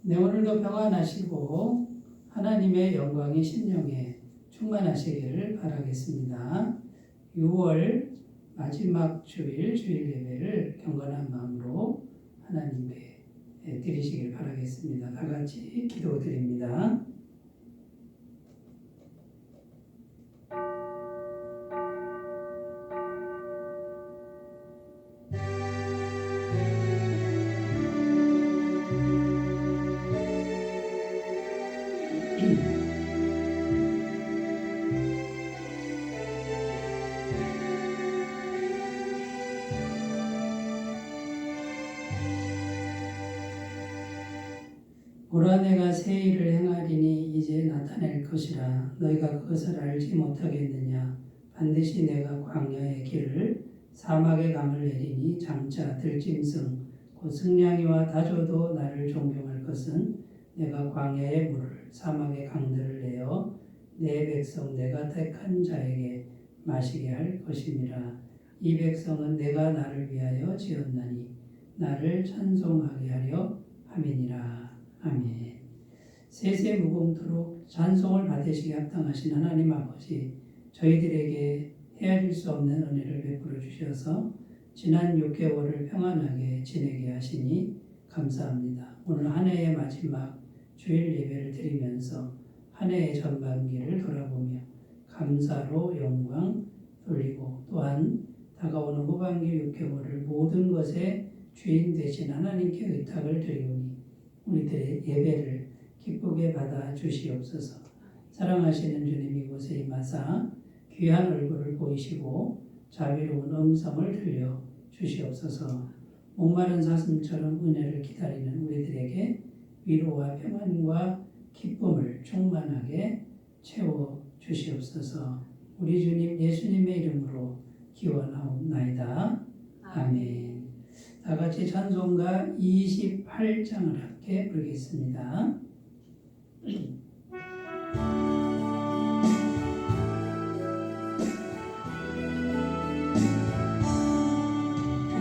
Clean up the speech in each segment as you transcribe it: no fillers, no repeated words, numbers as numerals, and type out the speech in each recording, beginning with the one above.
네, 오늘도 평안하시고 하나님의 영광의 심령에 충만하시기를 바라겠습니다. 6월 마지막 주일 예배를 경건한 마음으로 하나님께 드리시길 바라겠습니다. 다 같이 기도드립니다. 보라 내가 새 일을 행하리니 이제 나타낼 것이라 너희가 그것을 알지 못하겠느냐. 반드시 내가 광야의 길을 사막의 강을 내리니 장차 들짐승 곧 승냥이와 다조도 나를 존경할 것은 내가 광야의 물을 사막의 강들을 내어 내 백성 내가 택한 자에게 마시게 할 것임이라. 이 백성은 내가 나를 위하여 지었나니 나를 찬송하게 하려 함이니라. 아멘. 세세 무궁토록 찬송을 받으시기 합당하신 하나님 아버지, 저희들에게 헤아릴 수 없는 은혜를 베풀어 주셔서 지난 6개월을 평안하게 지내게 하시니 감사합니다. 오늘 한 해의 마지막 주일 예배를 드리면서 한 해의 전반기를 돌아보며 감사로 영광 돌리고 또한 다가오는 후반기 6개월을 모든 것의 주인 되신 하나님께 의탁을 드리오니 우리들의 예배를 기쁘게 받아 주시옵소서. 사랑하시는 주님, 이곳에 임하사 귀한 얼굴을 보이시고 자비로운 음성을 들려 주시옵소서. 목마른 사슴처럼 은혜를 기다리는 우리들에게 위로와 평안과 기쁨을 충만하게 채워 주시옵소서. 우리 주님 예수님의 이름으로 기원하옵나이다. 아멘. 다 같이 찬송가 28장을 함께 부르겠습니다.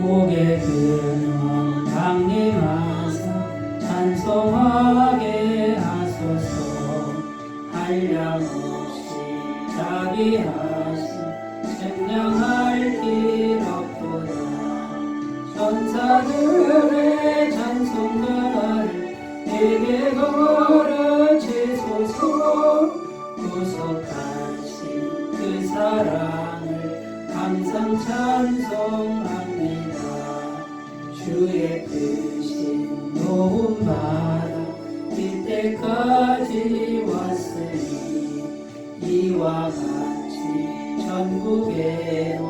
고개 들어 강림하사 찬송하게 하소서. 한량없이 자비하시 찬양할 길 없도다. 천사들의 찬송가를 내게 걸어주소서. 구속하신 그 사랑을 항상 찬송합니다. 주의 크신 도움받아 이때까지 왔으니 이와 같이 천국에로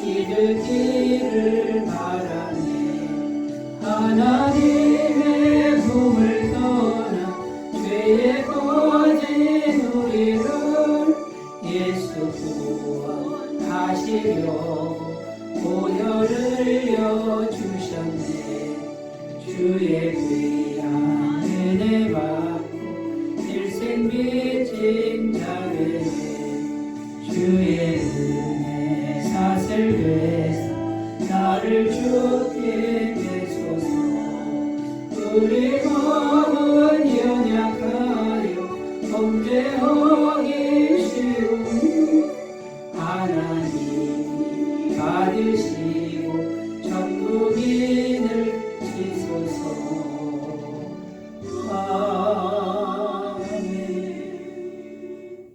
이르기를 바라네. 하나님의 품을 떠나 죄에 꺼진 우리를 예수 구원하시려고 보혈을 여주셨네. 주의 귀한 은혜 받고 일생 빚진 자에게 주의 은혜 사슬 되사 나를 주께 계소서. 우리 마음은 연약하여 범죄하기 쉬우니 하나님이 받으시고 천국인을 지소서. 아멘.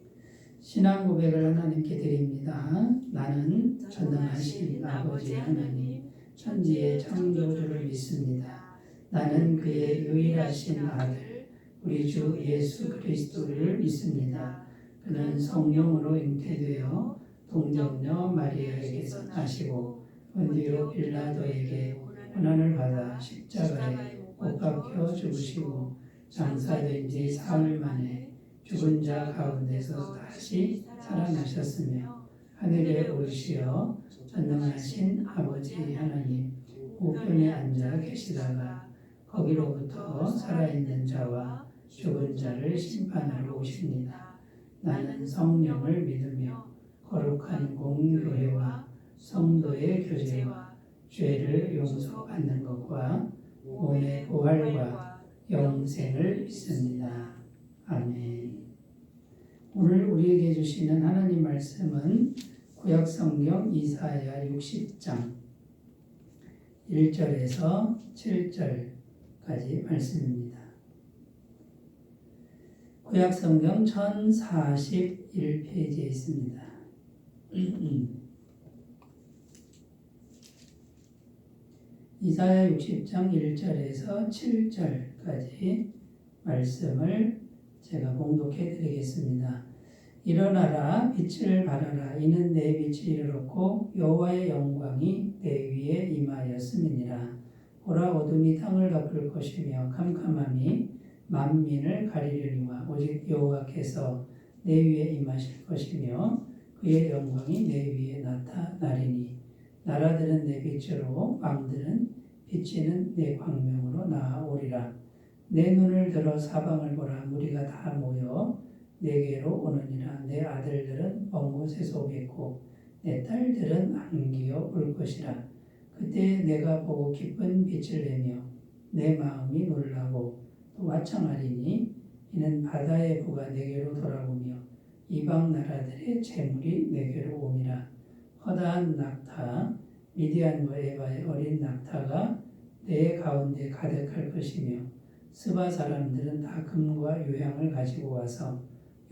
신앙 고백을 하나님께 드립니다. 나는 전능하신 아버지 하나님 천지의 창조주를 믿습니다. 나는 그의 유일하신 아들 우리 주 예수 그리스도를 믿습니다. 그는 성령으로 잉태되어 동정녀 마리아에게서 나시고 본디오 빌라도에게 고난을 받아 십자가에 못 박혀 죽으시고 장사된 지 사흘 만에 죽은 자 가운데서 다시 살아나셨으며 하늘에 오르시어 전능하신 아버지 하나님 우편에 앉아 계시다가 거기로부터 살아있는 자와 죽은 자를 심판하러 오십니다. 나는 성령을 믿으며 거룩한 공교회와 성도의 교제와 죄를 용서받는 것과 몸의 부활과 영생을 믿습니다. 아멘. 오늘 우리에게 주시는 하나님 말씀은 구약성경 이사야 60장 1절에서 7절까지 말씀입니다. 구약성경 1041페이지에 있습니다. 이사야 60장 1절에서 7절까지 말씀을 제가 봉독해 드리겠습니다. 일어나라 빛을 발하라 이는 내 빛이 이르렀고 여호와의 영광이 내 위에 임하였음이니라. 보라 어둠이 땅을 덮을 것이며 캄캄함이 만민을 가리려니와 오직 여호와께서 내 위에 임하실 것이며 그의 영광이 내 위에 나타나리니 나라들은 내 빛으로 왕들은 비치는 내 광명으로 나아오리라. 내 눈을 들어 사방을 보라 무리가 다 모여 내게로 오느니라. 내 아들들은 먼 곳에서 오겠고 내 딸들은 안기어 올 것이라. 그때 내가 보고 기쁜 빛을 내며 내 마음이 놀라고 또 와창하리니 이는 바다의 부가 내게로 돌아오며 이방 나라들의 재물이 내게로 옴이라. 허다한 낙타 미디안과 에바의 어린 낙타가 내 가운데 가득할 것이며 스바 사람들은 다 금과 유향을 가지고 와서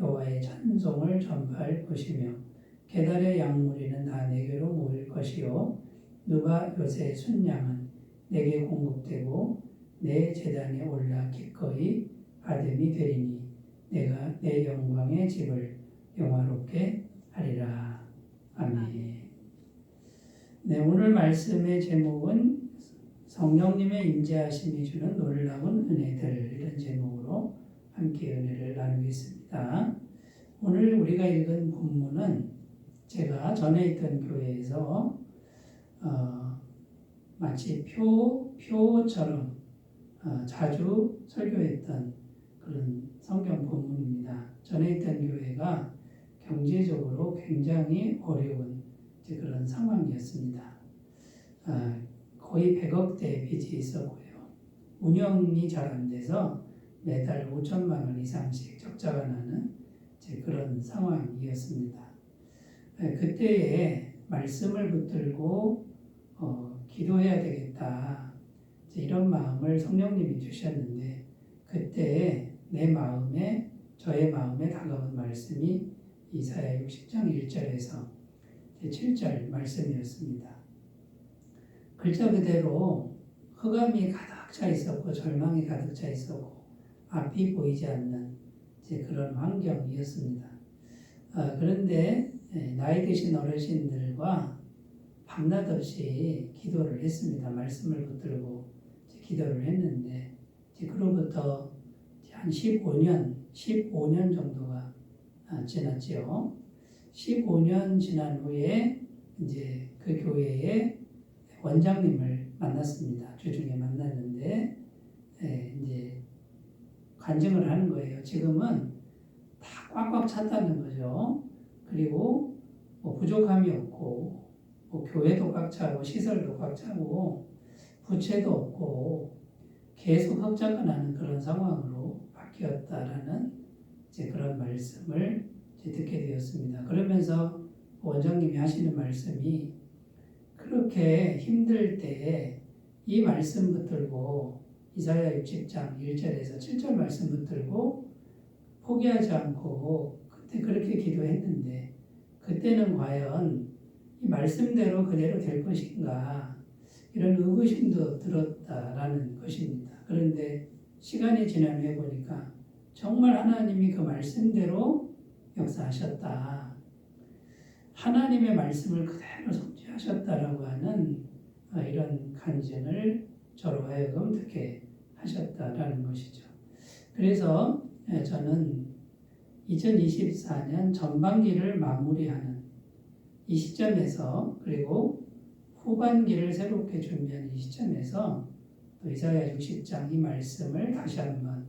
여호와의 찬송을 전파할 것이며 게달의 양무리는 다 내게로 모일 것이요 누가 요새 순양은 내게 공급되고 내 제단에 올라 기꺼이 받음이 되리니 내가 내 영광의 집을 영화롭게 하리라. 아멘. 네, 오늘 말씀의 제목은 성령님의 임재하심이 주는 놀라운 은혜들, 이런 제목으로 함께 은혜를 나누겠습니다. 오늘 우리가 읽은 본문은 제가 전에 있던 교회에서 마치 표처럼 자주 설교했던 그런 성경 본문입니다. 전에 있던 교회가 경제적으로 굉장히 어려운 그런 상황이었습니다. 거의 100억대 빚이 있었고요. 운영이 잘 안 돼서 매달 5천만 원 이상씩 적자가 나는 그런 상황이었습니다. 그때에 말씀을 붙들고 기도해야 되겠다, 이런 마음을 성령님이 주셨는데 그때에 저의 마음에 다가온 말씀이 이사야 60장 1절에서 7절 말씀이었습니다. 글자 그대로 흑암이 가득 차 있었고 절망이 가득 차 있었고 앞이 보이지 않는 그런 환경이었습니다. 그런데 나이 드신 어르신들과 밤낮 없이 기도를 했습니다. 말씀을 붙들고 기도를 했는데 그로부터 한 15년 정도가 지났죠. 15년 지난 후에 이제 그 교회의 원장님을 만났습니다. 주중에 만났는데 이제 간증을 하는 거예요. 지금은 다 꽉꽉 찼다는 거죠. 그리고 뭐 부족함이 없고 교회도 꽉 차고 시설도 꽉 차고 부채도 없고 계속 흑자가 나는 그런 상황으로 바뀌었다라는 그런 말씀을 듣게 되었습니다. 그러면서 원장님이 하시는 말씀이 그렇게 힘들 때 이 말씀 붙들고 이사야 60장 1절에서 7절 말씀 붙들고 포기하지 않고 그때 그렇게 기도했는데 그때는 과연 이 말씀대로 그대로 될 것인가, 이런 의구심도 들었다라는 것입니다. 그런데 시간이 지난 후에 보니까 정말 하나님이 그 말씀대로 역사하셨다. 하나님의 말씀을 그대로 성취하셨다라고 하는 이런 간증을 저로 하여금 듣게 하셨다라는 것이죠. 그래서 저는 2024년 전반기를 마무리하는 이 시점에서, 그리고 후반기를 새롭게 준비하는 이 시점에서 또 이사야 60장 이 말씀을 다시 한번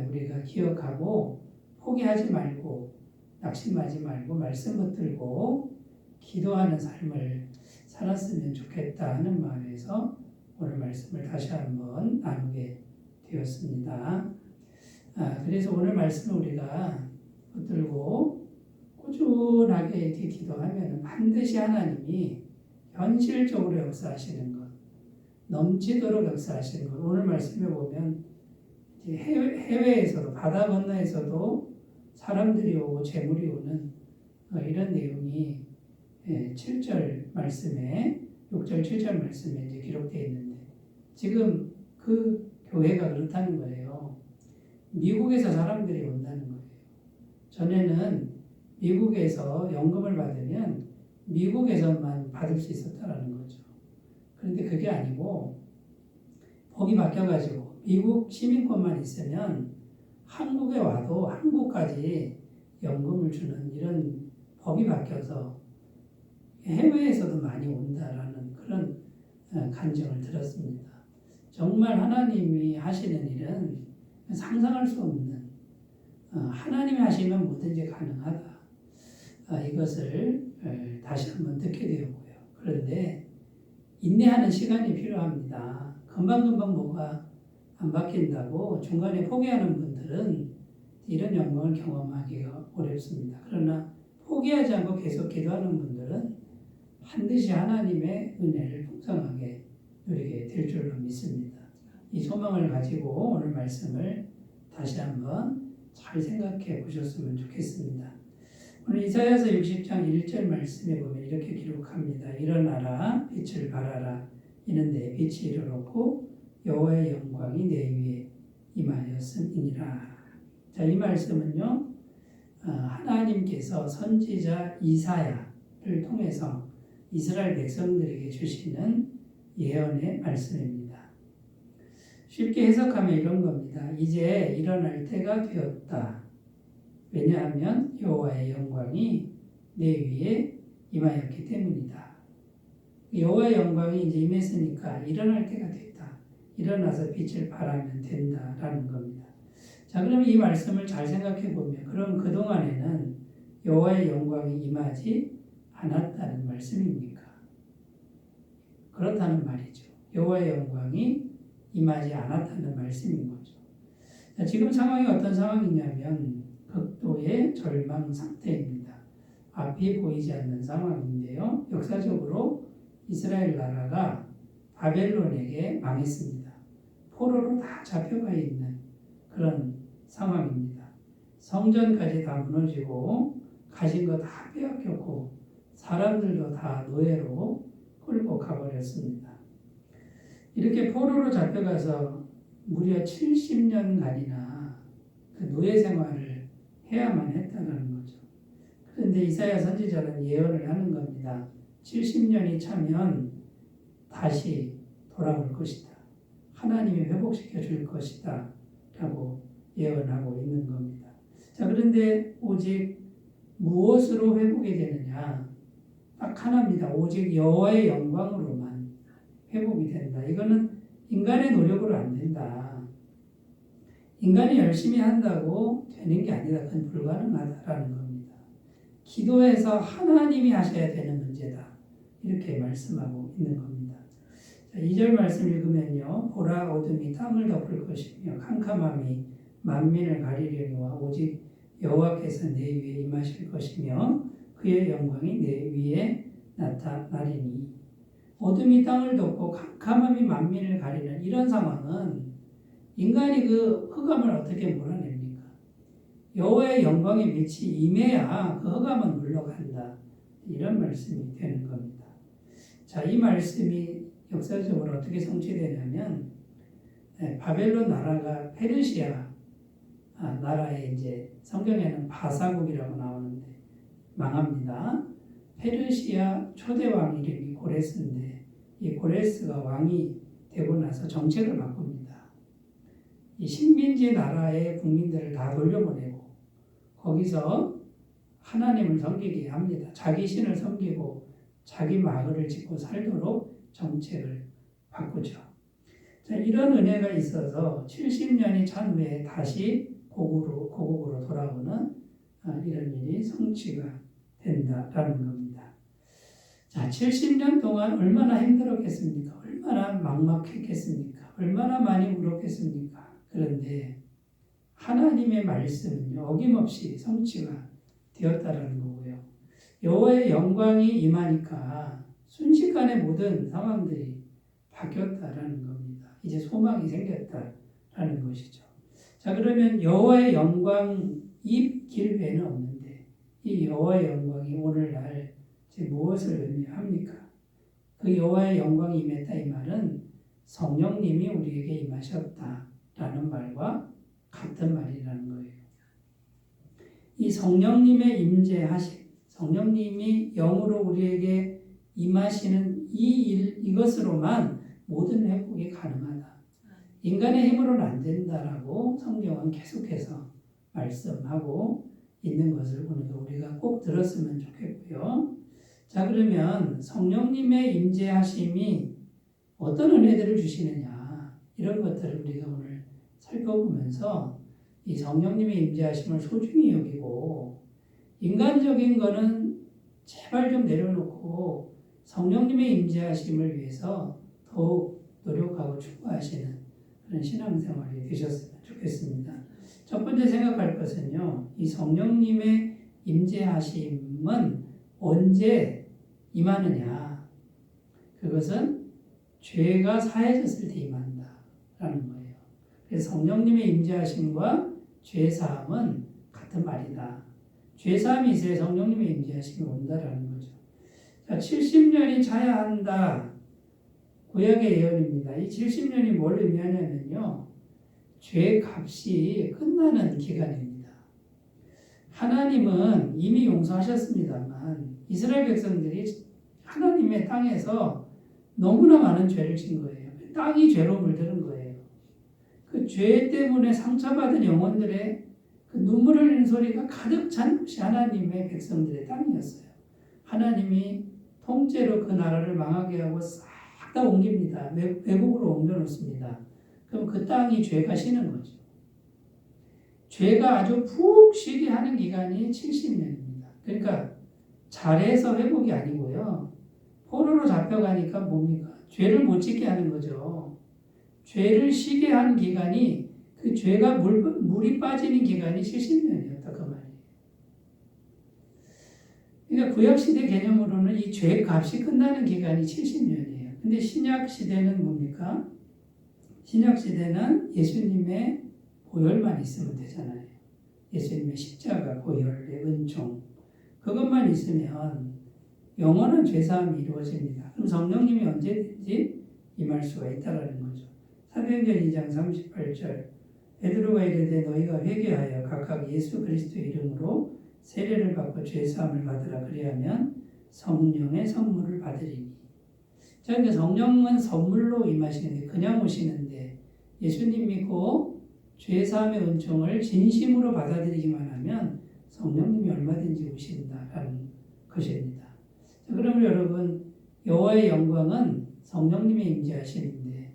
우리가 기억하고 포기하지 말고 낙심하지 말고 말씀 붙들고 기도하는 삶을 살았으면 좋겠다 하는 마음에서 오늘 말씀을 다시 한번 나누게 되었습니다. 그래서 오늘 말씀을 우리가 붙들고 꾸준하게 이렇게 기도하면 반드시 하나님이 현실적으로 역사하시는 것, 넘치도록 역사하시는 것. 오늘 말씀에 보면 해외에서도 바다 건너에서도 사람들이 오고 재물이 오는 이런 내용이 7절 말씀에 6절 7절 말씀에 이제 기록되어 있는데 지금 그 교회가 그렇다는 거예요. 미국에서 사람들이 온다는 거예요. 전에는 미국에서 연금을 받으면 미국에서만 받을 수 있었다는 거죠. 그런데 그게 아니고 법이 바뀌어가지고 미국 시민권만 있으면 한국에 와도 한국까지 연금을 주는 이런 법이 바뀌어서 해외에서도 많이 온다라는 그런 간증을 들었습니다. 정말 하나님이 하시는 일은 상상할 수 없는 하나님이 하시면 뭐든지 가능하다. 이것을 다시 한번 듣게 되었고요. 그런데 인내하는 시간이 필요합니다. 금방금방 뭐가 안 바뀐다고 중간에 포기하는 분들은 이런 영광을 경험하기가 어렵습니다. 그러나 포기하지 않고 계속 기도하는 분들은 반드시 하나님의 은혜를 풍성하게 누리게 될 줄로 믿습니다. 이 소망을 가지고 오늘 말씀을 다시 한번 잘 생각해 보셨으면 좋겠습니다. 오늘 이사야서 60장 1절 말씀에 보면 이렇게 기록합니다. 일어나라 빛을 발하라 이는 내 빛이 이르렀고 여호와의 영광이 내 위에 임하였음이니라. 자, 이 말씀은요 하나님께서 선지자 이사야를 통해서 이스라엘 백성들에게 주시는 예언의 말씀입니다. 쉽게 해석하면 이런 겁니다. 이제 일어날 때가 되었다. 왜냐하면 여호와의 영광이 내 위에 임하였기 때문이다. 여호와의 영광이 이제 임했으니까 일어날 때가 됐다. 일어나서 빛을 발하면 된다라는 겁니다. 자, 그러면 이 말씀을 잘 생각해 보면 그럼 그동안에는 여호와의 영광이 임하지 않았다는 말씀입니까? 그렇다는 말이죠. 여호와의 영광이 임하지 않았다는 말씀인 거죠. 자, 지금 상황이 어떤 상황이냐면 극도의 절망 상태입니다. 앞이 보이지 않는 상황인데요. 역사적으로 이스라엘 나라가 바벨론에게 망했습니다. 포로로 다 잡혀가 있는 그런 상황입니다. 성전까지 다 무너지고 가진 거 다 빼앗겼고 사람들도 다 노예로 끌고 가버렸습니다. 이렇게 포로로 잡혀가서 무려 70년간이나 그 노예 생활을 해야만 했다는 거죠. 그런데 이사야 선지자는 예언을 하는 겁니다. 70년이 차면 다시 돌아올 것이다. 하나님이 회복시켜 줄 것이다. 라고 예언하고 있는 겁니다. 자, 그런데 오직 무엇으로 회복이 되느냐? 딱 하나입니다. 오직 여호와의 영광으로만 회복이 된다. 이거는 인간의 노력으로 안 된다. 인간이 열심히 한다고 되는 게 아니다. 그건 불가능하다라는 겁니다. 기도해서 하나님이 하셔야 되는 문제다. 이렇게 말씀하고 있는 겁니다. 자, 2절 말씀 읽으면요. 보라 어둠이 땅을 덮을 것이며 캄캄함이 만민을 가리려니와 오직 여호와께서 내 위에 임하실 것이며 그의 영광이 내 위에 나타나리니. 어둠이 땅을 덮고 캄캄함이 만민을 가리는 이런 상황은 인간이 그 흑암을 어떻게 몰아냅니까? 여호와의 영광의 빛이 임해야 그 흑암은 물러간다. 이런 말씀이 되는 겁니다. 자, 이 말씀이 역사적으로 어떻게 성취되냐면 바벨론 나라가 페르시아 나라에 이제 성경에는 바사국이라고 나오는데 망합니다. 페르시아 초대 왕 이름이 고레스인데 이 고레스가 왕이 되고 나서 정책을 바꿉니다. 이 식민지 나라의 국민들을 다 돌려보내고 거기서 하나님을 섬기게 합니다. 자기 신을 섬기고 자기 마을을 짓고 살도록 정책을 바꾸죠. 자, 이런 은혜가 있어서 70년이 찬 후에 다시 고국으로 돌아오는 이런 일이 성취가 된다라는 겁니다. 자, 70년 동안 얼마나 힘들었겠습니까? 얼마나 막막했겠습니까? 얼마나 많이 울었겠습니까? 그런데 하나님의 말씀은요, 어김없이 성취가 되었다라는 거고요. 여호와의 영광이 임하니까 순식간에 모든 상황들이 바뀌었다라는 겁니다. 이제 소망이 생겼다라는 것이죠. 자, 그러면 여호와의 영광이 길 외에는 없는데 이 여호와의 영광이 오늘날 무엇을 의미합니까? 그 여호와의 영광이 임했다 이 말은 성령님이 우리에게 임하셨다라는 말과 같은 말이라는 거예요. 이 성령님의 임재하심, 성령님이 영으로 우리에게 임하시는 이것으로만 모든 회복이 가능하다. 인간의 힘으로는 안 된다라고 성경은 계속해서 말씀하고 있는 것을 오늘도 우리가 꼭 들었으면 좋겠고요. 자, 그러면 성령님의 임재하심이 어떤 은혜들을 주시느냐, 이런 것들을 우리가 오늘 살펴보면서 이 성령님의 임재하심을 소중히 여기고 인간적인 거는 제발 좀 내려놓고 성령님의 임재하심을 위해서 더욱 노력하고 추구하시는 그런 신앙생활이 되셨으면 좋겠습니다. 첫 번째 생각할 것은요, 이 성령님의 임재하심은 언제 임하느냐? 그것은 죄가 사해졌을 때 임한다라는 거예요. 그래서 성령님의 임재하심과 죄사함은 같은 말이다. 죄사함이 있어야 성령님의 임재하심이 온다라는 거죠. 자, 70년이 차야 한다. 구약의 예언입니다. 이 70년이 뭘 의미하냐면요, 죄 값이 끝나는 기간입니다. 하나님은 이미 용서하셨습니다만 이스라엘 백성들이 하나님의 땅에서 너무나 많은 죄를 진 거예요. 땅이 죄로 물드는 거예요. 그 죄 때문에 상처받은 영혼들의 그 눈물 흘리는 소리가 가득 찬 곳이 하나님의 백성들의 땅이었어요. 하나님이 통째로 그 나라를 망하게 하고 싹 다 옮깁니다. 외국으로 옮겨놓습니다. 그럼 그 땅이 죄가 쉬는 거죠. 죄가 아주 푹 쉬게 하는 기간이 70년입니다. 그러니까 잘해서 회복이 아니고요. 포로로 잡혀가니까 뭡니까? 죄를 못 짓게 하는 거죠. 죄를 쉬게 한 기간이, 그 죄가 물이 빠지는 기간이 70년이었다 그 말이에요. 그러니까 구약시대 개념으로는 이 죄 값이 끝나는 기간이 70년이에요. 근데 신약시대는 뭡니까? 신약시대는 예수님의 보혈만 있으면 되잖아요. 예수님의 십자가, 보혈의 은총, 그것만 있으면 영원한 죄사함이 이루어집니다. 그럼 성령님이 언제든지 임할 수가 있다는 거죠. 사도행전 2장 38절, 베드로가 이르되 너희가 회개하여 각각 예수 그리스도 이름으로 세례를 받고 죄사함을 받으라. 그리하면 성령의 선물을 받으리니. 자, 그러니까 성령은 선물로 임하시는데, 그냥 오시는데 예수님 믿고 죄사함의 은총을 진심으로 받아들이기만 하면 성령님이 얼마든지 오신다라는 것입니다. 자, 그러면 여러분, 여호와의 영광은 성령님의 임재하심인데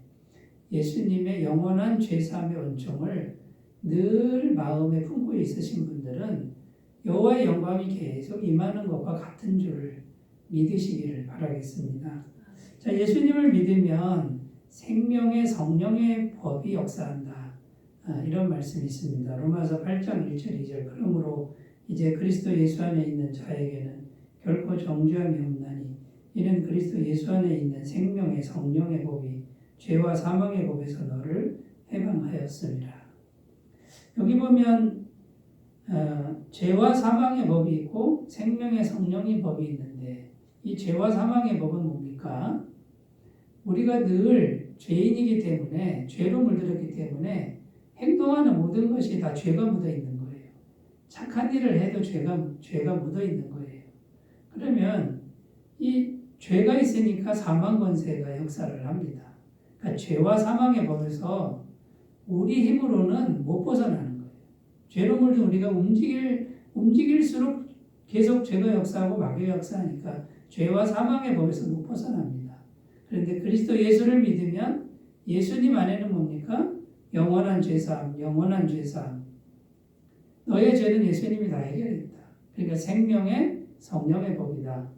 예수님의 영원한 죄사함의 은총을 늘 마음에 품고 있으신 분들은 여호와의 영광이 계속 임하는 것과 같은 줄을 믿으시기를 바라겠습니다. 자, 예수님을 믿으면 생명의 성령의 법이 역사한다. 이런 말씀이 있습니다. 로마서 8장 1절 2절. 그러므로 이제 그리스도 예수 안에 있는 자에게는 결코 정죄함이 없나니 이는 그리스도 예수 안에 있는 생명의 성령의 법이 죄와 사망의 법에서 너를 해방하였습니다. 여기 보면 죄와 사망의 법이 있고 생명의 성령의 법이 있는데 이 죄와 사망의 법은 뭡니까? 우리가 늘 죄인이기 때문에, 죄로 물들었기 때문에 행동하는 모든 것이 다 죄가 묻어 있는 거예요. 착한 일을 해도 죄가 묻어 있는 거예요. 그러면 이 죄가 있으니까 사망 권세가 역사를 합니다. 그러니까 죄와 사망의 법에서 우리 힘으로는 못 벗어나는 거예요. 죄로 물든 우리가 움직일수록 계속 죄가 역사하고 마귀가 역사하니까 죄와 사망의 법에서 못 벗어납니다. 그런데 그리스도 예수를 믿으면 예수님 안에는 뭡니까? 영원한 죄사함, 영원한 죄사함. 너의 죄는 예수님이 다 해결했다. 그러니까 생명의 성령의 법이다.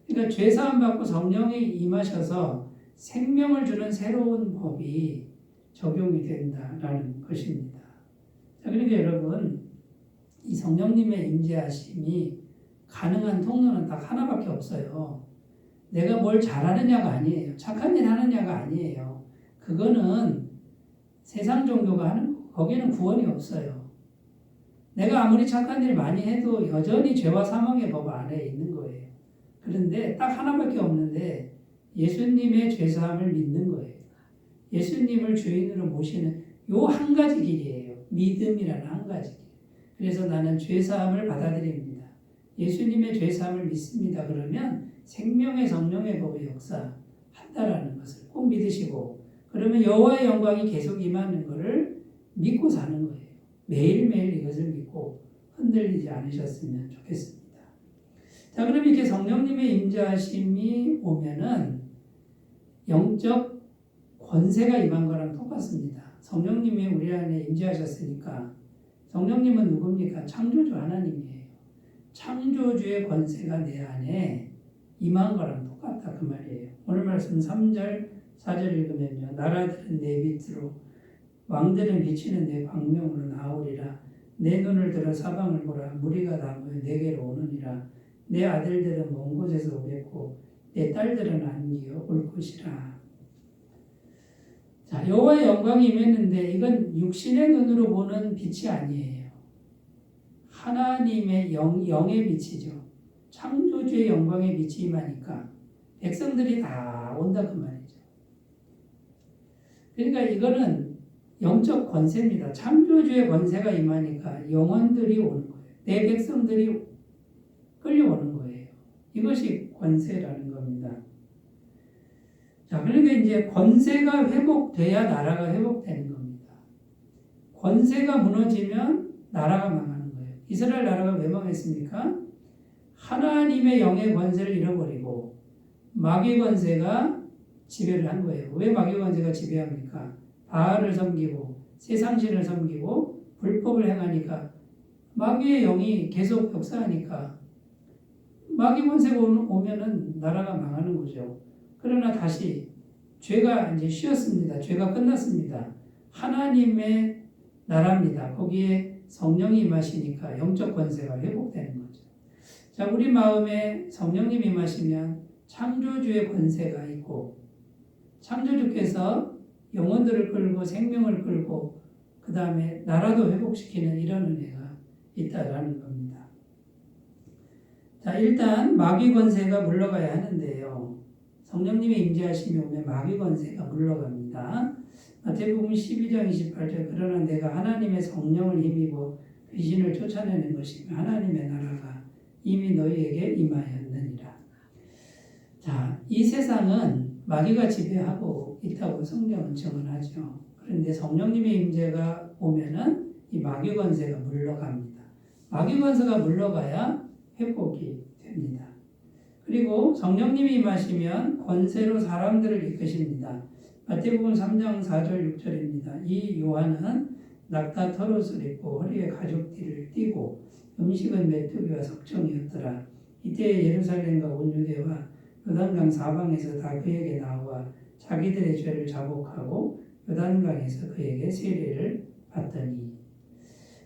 그러니까 죄사함 받고 성령이 임하셔서 생명을 주는 새로운 법이 적용이 된다라는 것입니다. 자, 그러니까 여러분, 이 성령님의 임재하심이 가능한 통로는 딱 하나밖에 없어요. 내가 뭘 잘하느냐가 아니에요. 착한 일 하느냐가 아니에요. 그거는 세상 종교가 하는 거, 거기는 구원이 없어요. 내가 아무리 착한 일 많이 해도 여전히 죄와 사망의 법 안에 있는 거예요. 그런데 딱 하나밖에 없는데 예수님의 죄사함을 믿는 거예요. 예수님을 주인으로 모시는 요 한 가지 길이에요. 믿음이라는 한 가지 길. 그래서 나는 죄사함을 받아들입니다. 예수님의 죄사함을 믿습니다. 그러면 생명의 성령의 법의 역사한다라는 것을 꼭 믿으시고, 그러면 여호와의 영광이 계속 임하는 것을 믿고 사는 거예요. 매일매일 이것을 믿고 흔들리지 않으셨으면 좋겠습니다. 자, 그럼 이렇게 성령님의 임재하심이 오면은 영적 권세가 임한 거랑 똑같습니다. 성령님이 우리 안에 임재하셨으니까, 성령님은 누굽니까? 창조주 하나님이에요. 창조주의 권세가 내 안에 임한 거랑 똑같다 그 말이에요. 오늘 말씀 3절 4절 읽으면요. 나라들은 내 빛으로, 왕들은 비치는 내 광명으로 나오리라. 내 눈을 들어 사방을 보라. 무리가 다 모여 내게로 오느니라. 내 아들들은 먼 곳에서 오겠고 내 딸들은 안기어 올 것이라. 자, 여호와의 영광이 임했는데 이건 육신의 눈으로 보는 빛이 아니에요. 하나님의 영의 빛이죠. 창조주의 영광의 빛이 임하니까 백성들이 다 온다 그 말이죠. 그러니까 이거는 영적 권세입니다. 창조주의 권세가 임하니까 영혼들이 오는 거예요. 내 백성들이 끌려오는 거예요. 이것이 권세라는 겁니다. 자, 그러니까 이제 권세가 회복돼야 나라가 회복되는 겁니다. 권세가 무너지면 나라가 망하는 거예요. 이스라엘 나라가 왜 망했습니까? 하나님의 영의 권세를 잃어버리고 마귀 권세가 지배를 한 거예요. 왜 마귀 권세가 지배합니까? 바알을 섬기고 세상신을 섬기고 불법을 행하니까 마귀의 영이 계속 역사하니까 마귀 권세가 오면은 나라가 망하는 거죠. 그러나 다시 죄가 이제 쉬었습니다. 죄가 끝났습니다. 하나님의 나라입니다. 거기에 성령이 임하시니까 영적 권세가 회복되는 거죠. 자, 우리 마음에 성령님이 임하시면 창조주의 권세가 있고 창조주께서 영혼들을 끌고 생명을 끌고 그 다음에 나라도 회복시키는 이런 은혜가 있다라는 겁니다. 자, 일단 마귀 권세가 물러가야 하는데요. 성령님의 임재하심이 오면 마귀 권세가 물러갑니다. 마태복음 12장 28절 그러나 내가 하나님의 성령을 힘입어 귀신을 쫓아내는 것이며 하나님의 나라가 이미 너희에게 임하였느니라. 자, 이 세상은 마귀가 지배하고 있다고 성경은 증언하죠. 그런데 성령님의 임재가 오면은 이 마귀 권세가 물러갑니다. 마귀 권세가 물러가야 회복이 됩니다. 그리고 성령님이 임하시면 권세로 사람들을 이끄십니다. 마태복음 3장 4절 6절입니다. 이 요한은 낙타 털옷을 입고 허리에 가죽띠를 띠고 음식은 메뚜기와 석청이었더라. 이때 예루살렘과 온 유대와 요단강 사방에서 다 그에게 나와 자기들의 죄를 자복하고 요단강에서 그에게 세례를 받더니.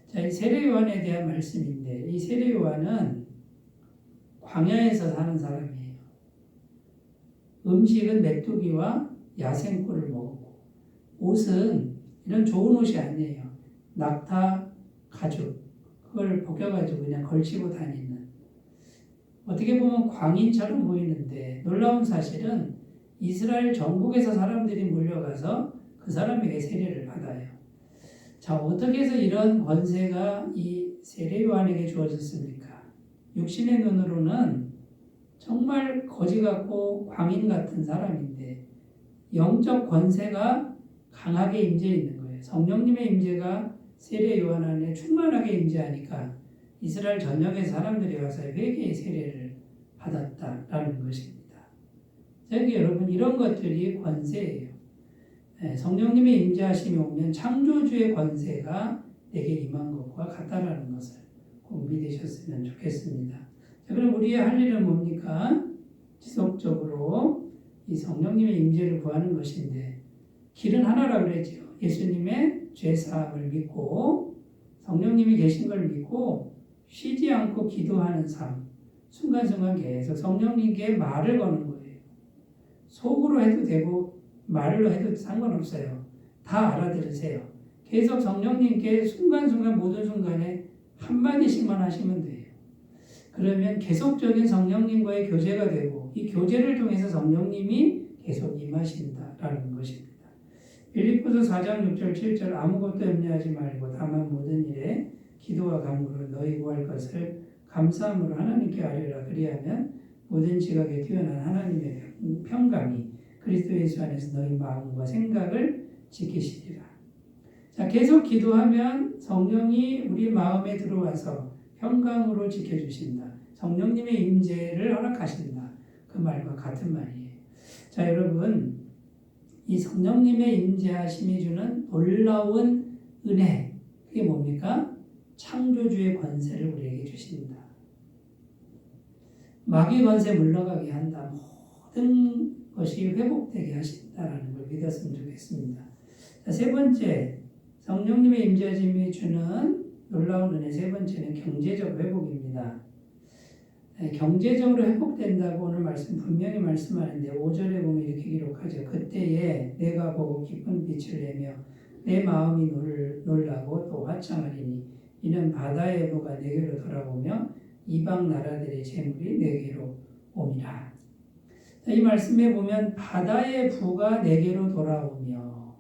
자, 이 세례 요한에 대한 말씀인데 이 세례 요한은 광야에서 사는 사람이에요. 음식은 메뚜기와 야생꿀을 먹었고 옷은 이런 좋은 옷이 아니에요. 낙타 가죽 그걸 벗겨가지고 그냥 걸치고 다니는, 어떻게 보면 광인처럼 보이는데 놀라운 사실은 이스라엘 전국에서 사람들이 몰려가서 그 사람에게 세례를 받아요. 자, 어떻게 해서 이런 권세가 이 세례 요한에게 주어졌습니까? 육신의 눈으로는 정말 거지 같고 광인 같은 사람인데 영적 권세가 강하게 임재 있는 거예요. 성령님의 임재가 세례 요한 안에 충만하게 임재하니까 이스라엘 전역의 사람들이 와서 회개의 세례를 받았다라는 것입니다. 여기 여러분 이런 것들이 권세예요. 성령님의 임재하심이 오면 창조주의 권세가 내게 임한 것과 같다라는 것을 꼭 믿으셨으면 좋겠습니다. 자, 그럼 우리의 할 일은 뭡니까? 지속적으로 이 성령님의 임재를 구하는 것인데 길은 하나라고 그랬죠. 예수님의 죄사함을 믿고 성령님이 계신 걸 믿고 쉬지 않고 기도하는 삶, 순간순간 계속 성령님께 말을 거는 거예요. 속으로 해도 되고 말로 해도 상관없어요. 다 알아들으세요. 계속 성령님께 순간순간 모든 순간에 한마디씩만 하시면 돼요. 그러면 계속적인 성령님과의 교제가 되고 이 교제를 통해서 성령님이 계속 임하신다라는 것입니다. 빌립보서 4장 6절 7절 아무것도 염려하지 말고 다만 모든 일에 기도와 간구로 너희 구할 것을 감사함으로 하나님께 아뢰라. 그리하면 모든 지각에 뛰어난 하나님의 평강이 그리스도 예수 안에서 너희 마음과 생각을 지키시리라. 자, 계속 기도하면 성령이 우리 마음에 들어와서 평강으로 지켜주신다. 성령님의 임재를 허락하신다. 그 말과 같은 말이에요. 자, 여러분, 이 성령님의 임재하심이 주는 놀라운 은혜, 그게 뭡니까? 창조주의 권세를 우리에게 주신다. 마귀의 권세 물러가게 한다. 모든 것이 회복되게 하신다라는 걸 믿었으면 좋겠습니다. 자, 세 번째, 성령님의 임재하심이 주는 놀라운 은혜 세 번째는 경제적 회복입니다. 경제적으로 회복된다고 오늘 분명히 말씀하는데 5절에 보면 이렇게 기록하죠. 그때에 내가 보고 기쁜 빛을 내며 내 마음이 놀라고 또 화창하리니 이는 바다의 부가 내게로 돌아오며 이방 나라들의 재물이 내게로 옵니다. 이 말씀에 보면 바다의 부가 내게로 돌아오며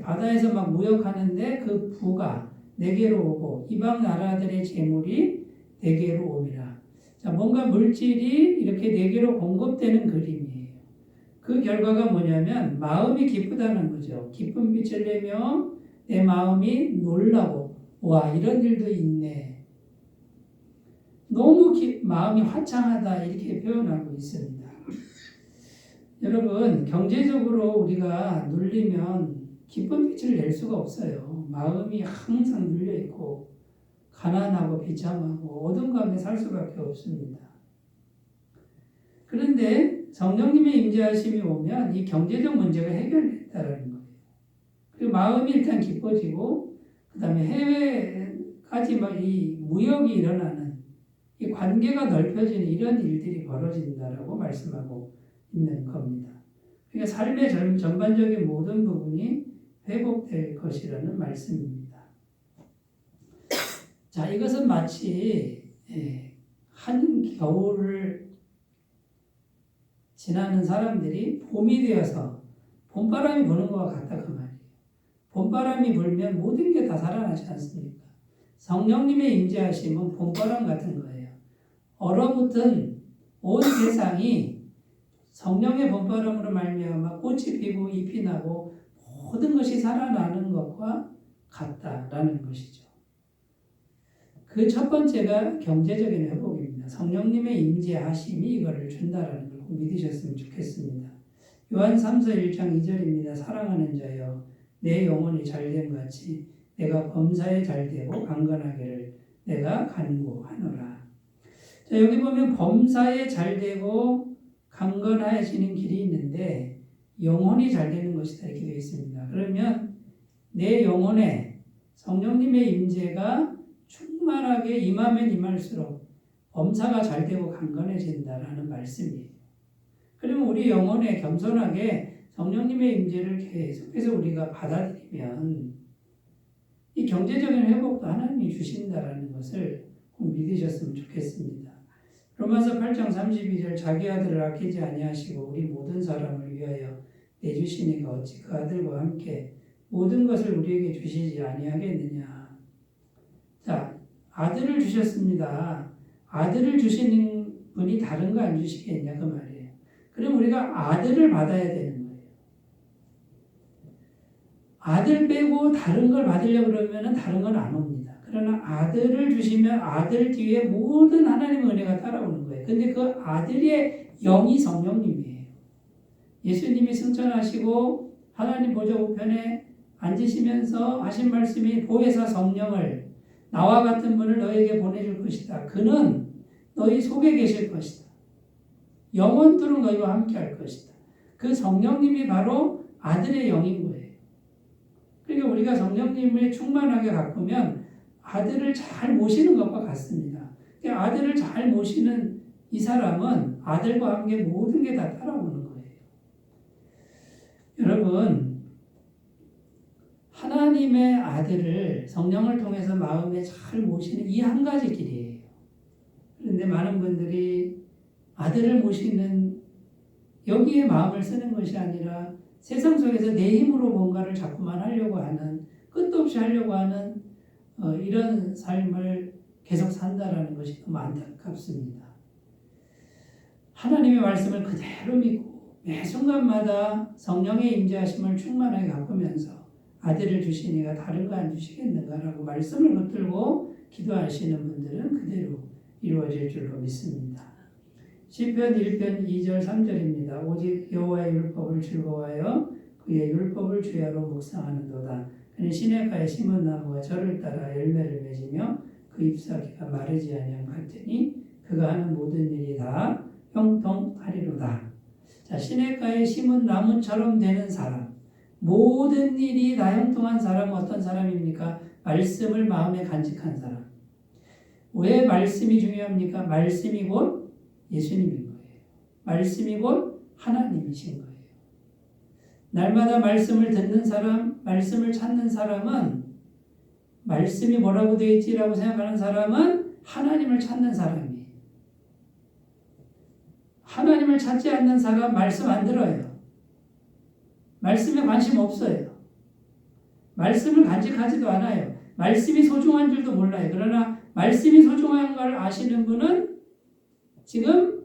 바다에서 막 무역하는데 그 부가 내게로 오고 이방 나라들의 재물이 내게로 옵니다. 자, 뭔가 물질이 이렇게 내게로 공급되는 그림이에요. 그 결과가 뭐냐면 마음이 기쁘다는 거죠. 기쁜 빛을 내며 내 마음이 놀라고 와 이런 일도 있네. 너무 마음이 화창하다 이렇게 표현하고 있습니다. 여러분 경제적으로 우리가 눌리면 기쁜 빛을 낼 수가 없어요. 마음이 항상 눌려있고 가난하고 비참하고 어둠 가운데 살 수밖에 없습니다. 그런데 성령님의 임재하심이 오면 이 경제적 문제가 해결됐다는 거예요. 그리고 마음이 일단 기뻐지고 그 다음에 해외까지 막 이 무역이 일어나는 이 관계가 넓혀지는 이런 일들이 벌어진다라고 말씀하고 있는 겁니다. 그러니까 삶의 전반적인 모든 부분이 회복될 것이라는 말씀입니다. 자, 이것은 마치 한 겨울을 지나는 사람들이 봄이 되어서 봄바람이 부는 것과 같다 그 말이에요. 봄바람이 불면 모든 게 다 살아나지 않습니까? 성령님의 임재하심은 봄바람 같은 거예요. 얼어붙은 온 세상이 성령의 봄바람으로 말미암아 꽃이 피고 잎이 나고 모든 것이 살아나는 것과 같다라는 것이죠. 그 첫 번째가 경제적인 회복입니다. 성령님의 임재하심이 이거를 준다라는 걸 꼭 믿으셨으면 좋겠습니다. 요한 3서 1장 2절입니다. 사랑하는 자여 내 영혼이 잘됨 같이 내가 범사에 잘되고 강건하기를 내가 간구하노라. 자, 여기 보면 범사에 잘되고 강건해지는 길이 있는데 영혼이 잘되는 것이다 이렇게 되어 있습니다. 그러면 내 영혼에 성령님의 임재가 충만하게 임하면 임할수록 범사가 잘되고 강건해진다라는 말씀이에요. 그러면 우리 영혼에 겸손하게 성령님의 임재를 계속해서 우리가 받아들이면 이 경제적인 회복도 하나님이 주신다라는 것을 꼭 믿으셨으면 좋겠습니다. 로마서 8장 32절 자기 아들을 아끼지 아니하시고 우리 모든 사람을 위하여 내주시니까 어찌 그 아들과 함께 모든 것을 우리에게 주시지 아니하겠느냐. 자, 아들을 주셨습니다. 아들을 주시는 분이 다른 거 안 주시겠냐 그 말이에요. 그럼 우리가 아들을 받아야 되는 거예요. 아들 빼고 다른 걸 받으려고 그러면 다른 건 안 옵니다. 그러나 아들을 주시면 아들 뒤에 모든 하나님의 은혜가 따라오는 거예요. 근데 그 아들의 영이 성령님이에요. 예수님이 승천하시고 하나님 보좌 우편에 앉으시면서 하신 말씀이 보혜사 성령을 나와 같은 분을 너에게 보내줄 것이다. 그는 너희 속에 계실 것이다. 영원토록 너희와 함께 할 것이다. 그 성령님이 바로 아들의 영인 거예요. 우리가 성령님을 충만하게 가꾸면 아들을 잘 모시는 것과 같습니다. 아들을 잘 모시는 이 사람은 아들과 함께 모든 게 다 따라오는 거예요. 여러분, 하나님의 아들을 성령을 통해서 마음에 잘 모시는 이 한 가지 길이에요. 그런데 많은 분들이 아들을 모시는 여기에 마음을 쓰는 것이 아니라 세상 속에서 내 힘으로 뭔가를 자꾸만 하려고 하는, 끝도 없이 하려고 하는 이런 삶을 계속 산다라는 것이 너무 안타깝습니다. 하나님의 말씀을 그대로 믿고 매 순간마다 성령의 임재하심을 충만하게 가꾸면서 아들을 주시니가 다른가 안 주시겠는가라고 말씀을 붙들고 기도하시는 분들은 그대로 이루어질 줄로 믿습니다. 시편 1편 2절 3절입니다. 오직 여호와의 율법을 즐거워하여 그의 율법을 주야로 묵상하는도다. 그는 시냇가에 심은 나무가 저를 따라 열매를 맺으며 그 잎사귀가 마르지 아니함 같으니 그가 하는 모든 일이 다 형통하리로다. 자, 시냇가에 심은 나무처럼 되는 사람, 모든 일이 다 형통한 사람은 어떤 사람입니까? 말씀을 마음에 간직한 사람. 왜 말씀이 중요합니까? 말씀이 곧 예수님인 거예요. 말씀이 곧 하나님이신 거예요. 날마다 말씀을 듣는 사람, 말씀을 찾는 사람은 말씀이 뭐라고 되어 있지라고 생각하는 사람은 하나님을 찾는 사람이에요. 하나님을 찾지 않는 사람 말씀 안 들어요. 말씀에 관심 없어요. 말씀을 간직하지도 않아요. 말씀이 소중한 줄도 몰라요. 그러나 말씀이 소중한 걸 아시는 분은 지금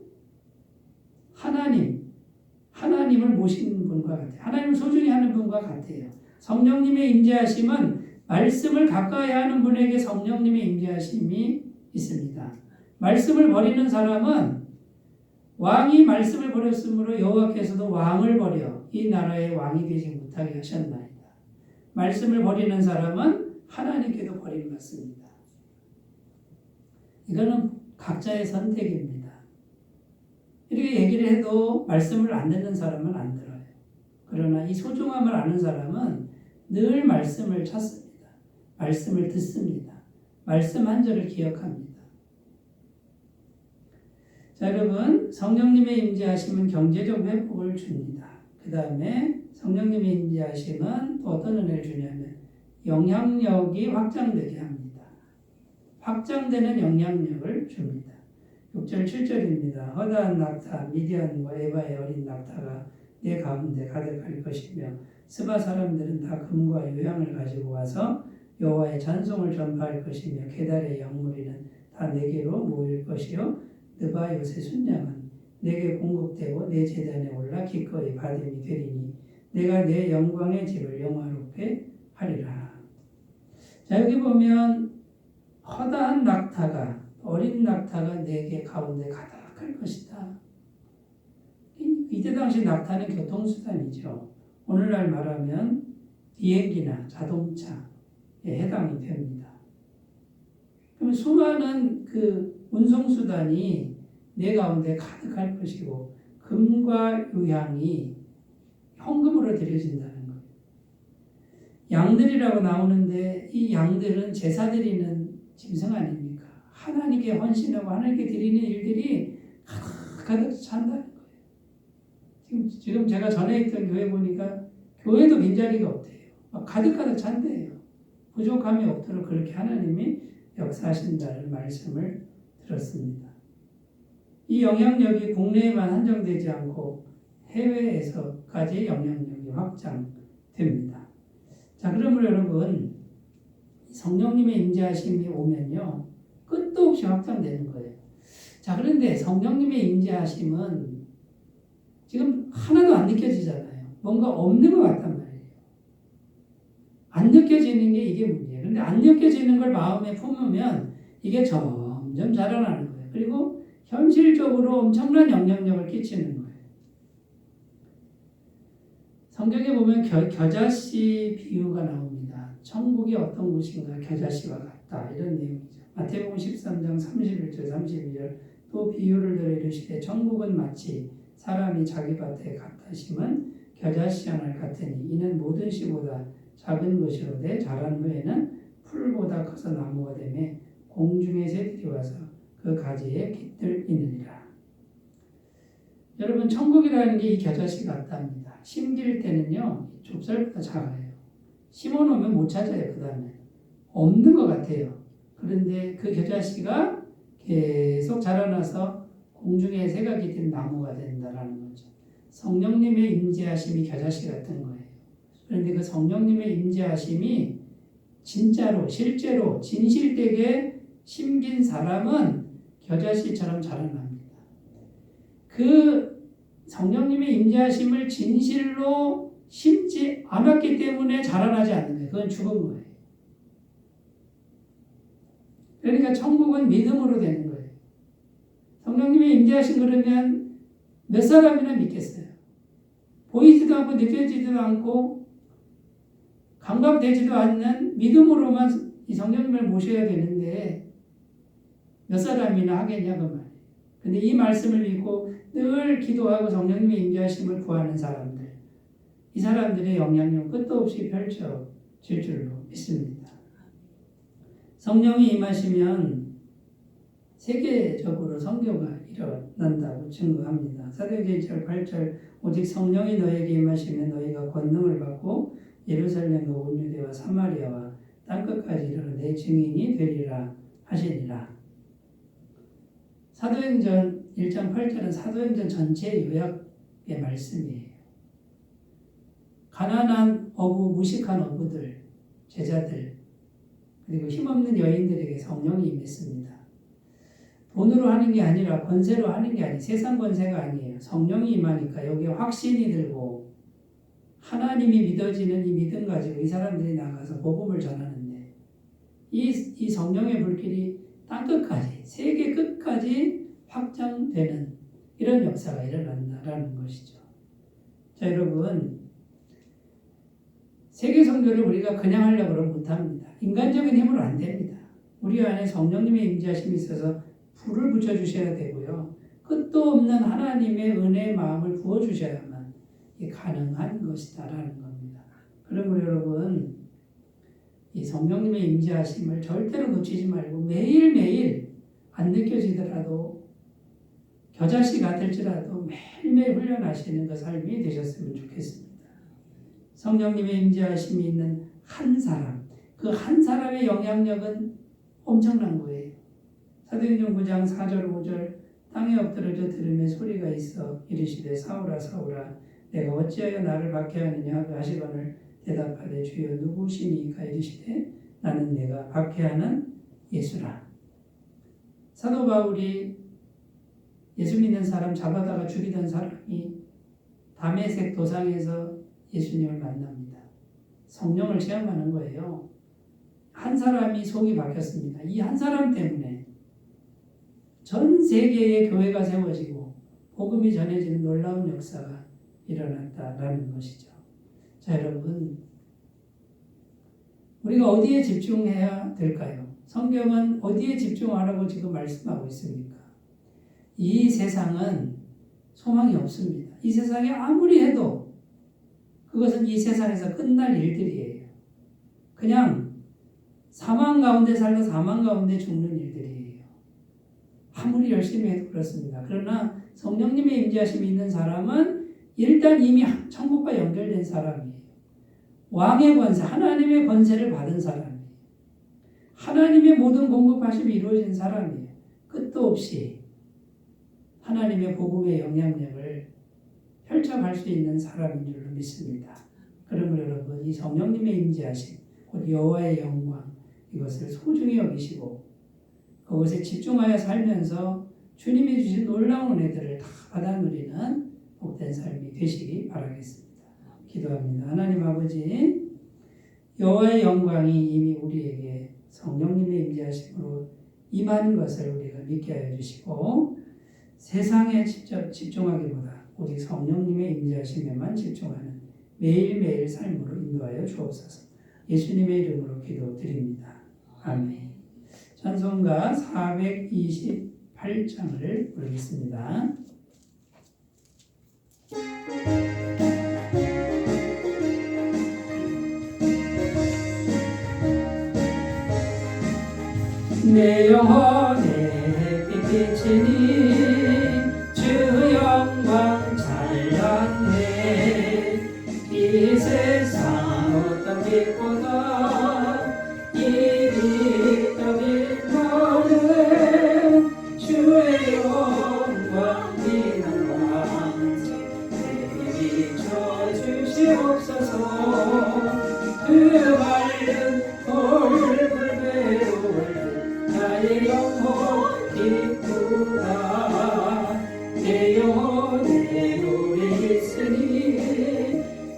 하나님을 모시는 분과 같아요. 하나님을 소중히 하는 분과 같아요. 성령님의 임재하심은 말씀을 가까이 하는 분에게 성령님의 임재하심이 있습니다. 말씀을 버리는 사람은 왕이 말씀을 버렸으므로 여호와께서도 왕을 버려 이 나라의 왕이 되지 못하게 하셨나이다. 말씀을 버리는 사람은 하나님께도 버림받습니다. 이거는 각자의 선택입니다. 이렇게 얘기를 해도 말씀을 안 듣는 사람은 안 들어요. 그러나 이 소중함을 아는 사람은 늘 말씀을 찾습니다. 말씀을 듣습니다. 말씀 한 절을 기억합니다. 자, 여러분, 성령님의 임재하심은 경제적 회복을 줍니다. 그 다음에 성령님의 임재하심은 또 어떤 은혜를 주냐면 영향력이 확장되게 합니다. 확장되는 영향력을 줍니다. 6절 7절입니다. 허다한 낙타 미디안과 에바의 어린 낙타가 내 가운데 가득할 것이며 스바 사람들은 다 금과 요향을 가지고 와서 여호와의 찬송을 전파할 것이며 게달의 양무리는 다 내게로 모일 것이요 느바 요새 순양은 내게 공급되고 내 제단에 올라 기꺼이 받음이 되리니 내가 내 영광의 집을 영화롭게 하리라. 자, 여기 보면 허다한 낙타가 어린 낙타가 내게 가운데 가득할 것이다. 이때 당시 낙타는 교통수단이죠. 오늘날 말하면 비행기나 자동차에 해당이 됩니다. 그럼 수많은 그 운송수단이 내 가운데 가득할 것이고 금과 유향이 현금으로 드려진다는 거예요. 양들이라고 나오는데 이 양들은 제사 드리는 짐승 아닙니까? 하나님께 헌신하고 하나님께 드리는 일들이 가득 찬다는 거예요. 지금 제가 전에 있던 교회 보니까 교회도 빈자리가 없대요. 막 가득 찬대요. 부족함이 없도록 그렇게 하나님이 역사하신다는 말씀을 들었습니다. 이 영향력이 국내에만 한정되지 않고 해외에서까지 영향력이 확장됩니다. 자, 그러므로 여러분, 성령님의 임재하심이 오면요 끝도 없이 확장되는 거예요. 자, 그런데 성령님의 임재하심은 지금 하나도 안 느껴지잖아요. 뭔가 없는 것 같단 말이에요. 안 느껴지는 게 이게 문제예요. 그런데 안 느껴지는 걸 마음에 품으면 이게 점점 자라나는 거예요. 그리고 현실적으로 엄청난 영향력을 끼치는 거예요. 성경에 보면 겨자씨 비유가 나옵니다. 천국이 어떤 곳인가 겨자씨와 같다. 이런 내용이죠. 마태복음 13장 31절 32절 또 비유를 들어 이르시되 천국은 마치 사람이 자기 밭에 갖다 심은 겨자씨 하나를 같으니 이는 모든 씨보다 작은 것이로되 자란 후에는 풀보다 커서 나무가 되매 공중의 새들이 와서 그 가지에 깃들 있느니라. 여러분, 천국이라는 게 이 겨자씨 같답니다. 심길 때는요, 좁쌀보다 작아요. 심어놓으면 못 찾아요. 그 다음에 없는 것 같아요. 그런데 그 겨자씨가 계속 자라나서 공중에 새가 깃든 나무가 된다라는 거죠. 성령님의 임재하심이 겨자씨 같은 거예요. 그런데 그 성령님의 임재하심이 진짜로 실제로 진실되게 심긴 사람은 겨자씨처럼 자라납니다. 그 성령님의 임재하심을 진실로 심지 않았기 때문에 자라나지 않는 거예요. 그건 죽은 거예요. 그러니까 천국은 믿음으로 되는 거예요. 성령님의 임재하심 그러면 몇 사람이나 믿겠어요. 보이지도 않고 느껴지지도 않고 감각되지도 않는 믿음으로만 이 성령님을 모셔야 되는데 몇 사람이나 하겠냐 그 말이에요. 근데 이 말씀을 믿고 늘 기도하고 성령님의 임재하심을 구하는 사람들, 이 사람들의 영향력 끝도 없이 펼쳐질 줄로 믿습니다. 성령이 임하시면 세계적으로 선교가 일어난다고 증거합니다. 사도행전 1절 8절 오직 성령이 너에게 임하시면 너희가 권능을 받고 예루살렘과 온 유대와 사마리아와 땅끝까지 이르러 내 증인이 되리라 하시니라. 사도행전 1장 8절은 사도행전 전체의 요약의 말씀이에요. 가난한 어부, 무식한 어부들, 제자들, 그리고 힘없는 여인들에게 성령이 임했습니다. 돈으로 하는 게 아니라 권세로 하는 게 아니에요. 세상 권세가 아니에요. 성령이 임하니까 여기에 확신이 들고 하나님이 믿어지는 이 믿음 가지고 이 사람들이 나가서 복음을 전하는데 이 성령의 불길이 땅끝까지, 세계 끝까지 확장되는 이런 역사가 일어난다라는 것이죠. 자, 여러분, 세계 선교를 우리가 그냥 하려고 그러면 못합니다. 인간적인 힘으로 안 됩니다. 우리 안에 성령님의 임재하심이 있어서 불을 붙여주셔야 되고요. 끝도 없는 하나님의 은혜의 마음을 부어주셔야만 이게 가능한 것이다라는 겁니다. 그러므로 여러분, 이 성령님의 임재하심을 절대로 놓치지 말고 매일매일 안 느껴지더라도 겨자씨 같을지라도 매일매일 훈련하시는 그 삶이 되셨으면 좋겠습니다. 성령님의 임재하심이 있는 한 사람, 그 한 사람의 영향력은 엄청난 거예요. 사도행전 9장 4절 5절 땅에 엎드러져 들으며 소리가 있어 이르시되 사울아 사울아 내가 어찌하여 나를 박해하느냐 하고 하시거늘 대답하되 주여 누구시니까 이르시되 나는 내가 박해하는 예수라. 사도 바울이 예수 믿는 사람 잡아다가 죽이던 사람이 다메섹 도상에서 예수님을 만납니다. 성령을 체험하는 거예요. 한 사람이 속이 바뀌었습니다. 이 한 사람 때문에 전 세계의 교회가 세워지고 복음이 전해지는 놀라운 역사가 일어났다라는 것이죠. 자, 여러분, 우리가 어디에 집중해야 될까요? 성경은 어디에 집중하라고 지금 말씀하고 있습니까? 이 세상은 소망이 없습니다. 이 세상에 아무리 해도 그것은 이 세상에서 끝날 일들이에요. 그냥 사망 가운데 살다 사망 가운데 죽는 일들이에요. 아무리 열심히 해도 그렇습니다. 그러나 성령님의 임재하심이 있는 사람은 일단 이미 천국과 연결된 사람이에요. 왕의 권세, 하나님의 권세를 받은 사람이에요. 하나님의 모든 공급하심이 이루어진 사람이에요. 끝도 없이 하나님의 복음의 영향력을 펼쳐갈 수 있는 사람인 줄로 믿습니다. 그러므로 여러분, 이 성령님의 임재하심, 곧 여호와의 영광, 이것을 소중히 여기시고 그것에 집중하여 살면서 주님이 주신 놀라운 은혜들을 다 받아 누리는 복된 삶이 되시기 바라겠습니다. 기도합니다. 하나님 아버지, 여호와의 영광이 이미 우리에게 성령님의 임재하심으로 임한 것을 우리가 믿게 하여 주시고 세상에 직접 집중하기보다 오직 성령님의 임재하심에만 집중하는 매일매일 삶으로 인도하여 주옵소서. 예수님의 이름으로 기도드립니다. 아멘. 찬송가 428장을 부르겠습니다. 내 영혼에 빛비치니 주 영광 찬란해. 이 세상 어떤 빛보다 이 빛더기 너는 주의 영광 빛나는 왕 내게 비춰주시옵소서. 그 밝은 얼굴 배울 나의 영혼 기쁘다. 내 영혼에 노래 있으니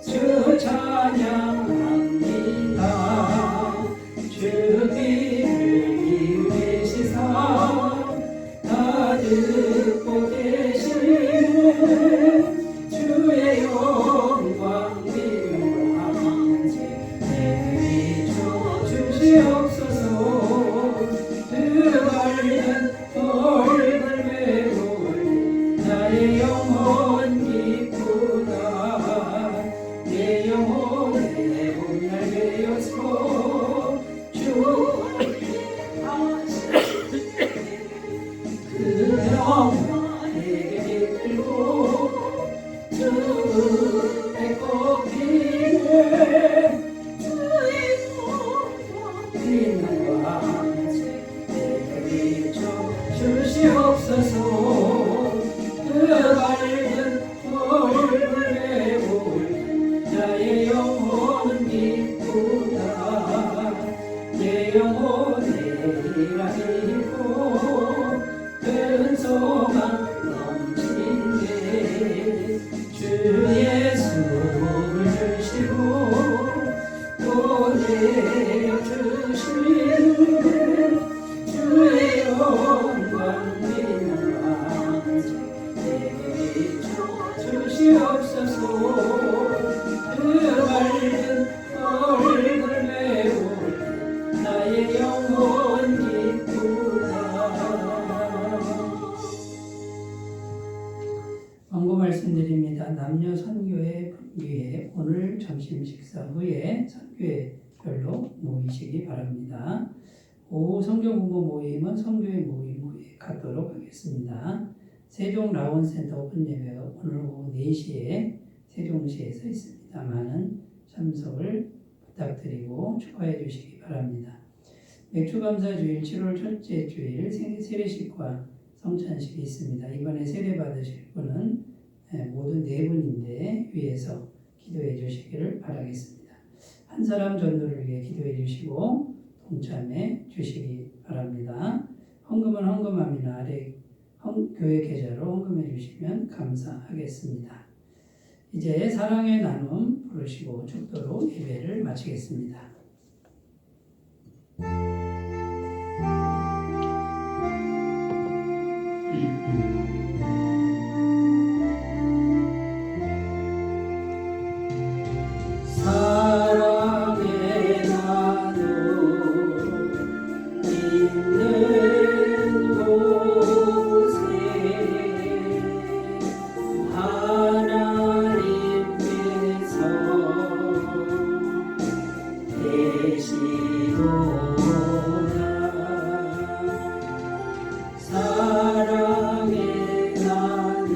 주 찬양합니다. 주 귀를 기울이시사 다 듣고 계시는 주의 영광 빛나는 왕 내게 비춰주시옵소서. 그 밝은 얼굴 배울 나의 영혼 기쁘다. 내 영혼에 봄날 되어서 주 그 영광 내게 이끌고 주 배꼽이네. 주의 영광 빛나는 왕 내게 비춰주시옵소서. 그 밝은 얼굴 배울 나의 영혼 기쁘다. 내 영혼에 희락이 있고 큰 소망 넘치네. 주 예수를 주시고 또 내려주시는 주의 영광 빛나는 왕 내게 비춰주시옵소서. 그 밝은 얼굴 배울 나의 영혼 기쁘다. 광고 말씀드립니다. 남녀 선교회 분기회 오늘 점심 식사 후에 선교회별로 모이시기 바랍니다. 오후 성경 공부 모임은 선교회 모임 후에 갖도록 하겠습니다. 세종 라온센터 오픈 예배가 오늘 오후 4시에 세종시에서 있습니다. 많은 참석을 부탁드리고 축하해 주시기 바랍니다. 맥주감사주일 7월 첫째 주일 세례식과 성찬식이 있습니다. 이번에 세례 받으실 분은 모두 4분인데 위에서 기도해 주시기를 바라겠습니다. 한 사람 전도를 위해 기도해 주시고 동참해 주시기 바랍니다. 헌금은 헌금함이나 아래 교회 계좌로 헌금해 주시면 감사하겠습니다. 이제 사랑의 나눔 부르시고 축도로 예배를 마치겠습니다. 사랑의 나눔 있는 곳에 하나님께서 계시도다. 사랑의 나눔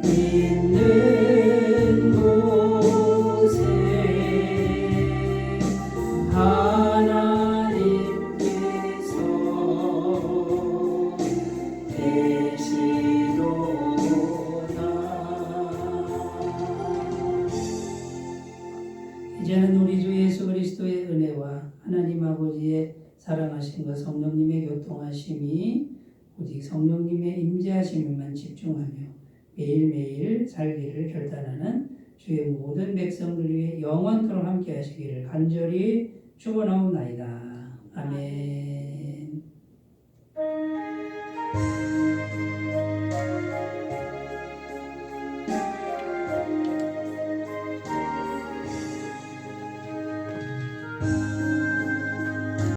있는 곳에 하나님께서 계시도다. 이제는 우리 주 예수 그리스도의 은혜와 하나님 아버지의 사랑하심과 성령님의 교통하심이 오직 성령님의 임재하심에만 집중하며 매일매일 살기를 결단하는 주의 모든 백성들 위해 영원토록 함께 하시기를 간절히 축원하옵나이다. 아멘.